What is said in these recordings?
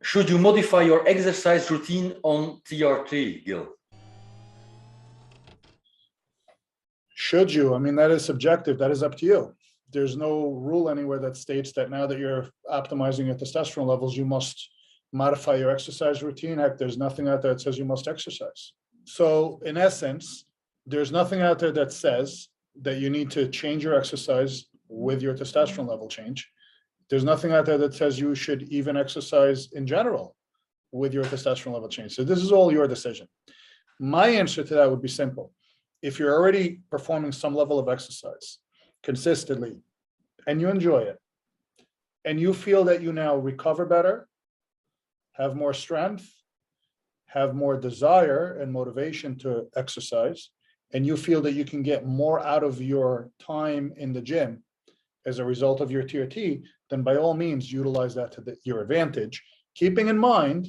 Should you modify your exercise routine on TRT, Gil? Should you? I mean, that is subjective. That is up to you. There's no rule anywhere that states that now that you're optimizing your testosterone levels, you must modify your exercise routine. Heck, there's nothing out there that says you must exercise. So in essence, there's nothing out there that says that you need to change your exercise with your testosterone level change. There's nothing out there that says you should even exercise in general with your testosterone level change. So this is all your decision. My answer to that would be simple. If you're already performing some level of exercise consistently and you enjoy it, and you feel that you now recover better, have more strength, have more desire and motivation to exercise, and you feel that you can get more out of your time in the gym as a result of your TRT, then by all means utilize that to your advantage, keeping in mind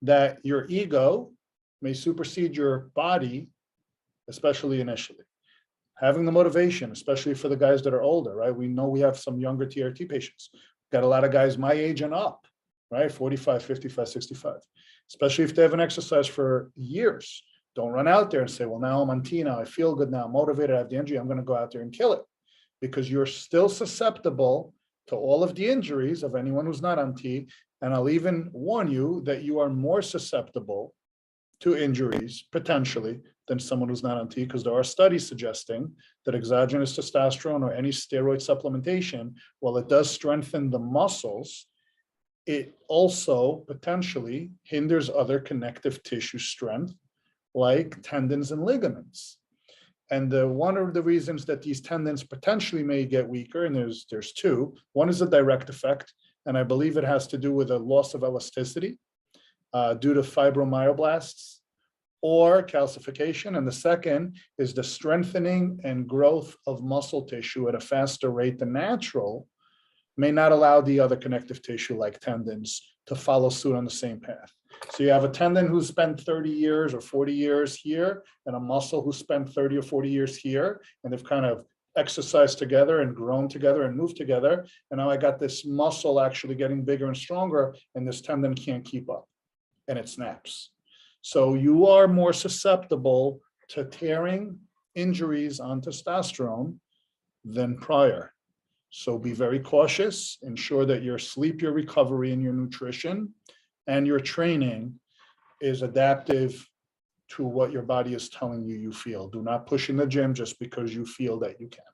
that your ego may supersede your body, especially initially. Having the motivation, especially for the guys that are older, right? We know we have some younger TRT patients. Got a lot of guys my age and up, right? 45, 55, 65, especially if they haven't exercised for years. Don't run out there and say, well, now I'm on T now, I feel good now, I'm motivated, I have the injury, I'm going to go out there and kill it. Because you're still susceptible to all of the injuries of anyone who's not on T. And I'll even warn you that you are more susceptible to injuries, potentially, than someone who's not on T, because there are studies suggesting that exogenous testosterone or any steroid supplementation, while it does strengthen the muscles, it also potentially hinders other connective tissue strength, like tendons and ligaments. And one of the reasons that these tendons potentially may get weaker, and there's two. One is a direct effect, and I believe it has to do with a loss of elasticity due to fibromyoblasts or calcification. And the second is the strengthening and growth of muscle tissue at a faster rate than natural may not allow the other connective tissue like tendons to follow suit on the same path. So you have a tendon who's spent 30 years or 40 years here, and a muscle who spent 30 or 40 years here, and they've kind of exercised together and grown together and moved together. And now I got this muscle actually getting bigger and stronger, and this tendon can't keep up, and it snaps. So you are more susceptible to tearing injuries on testosterone than prior. So be very cautious, ensure that your sleep, your recovery, and your nutrition and your training is adaptive to what your body is telling you feel. Do not push in the gym just because you feel that you can.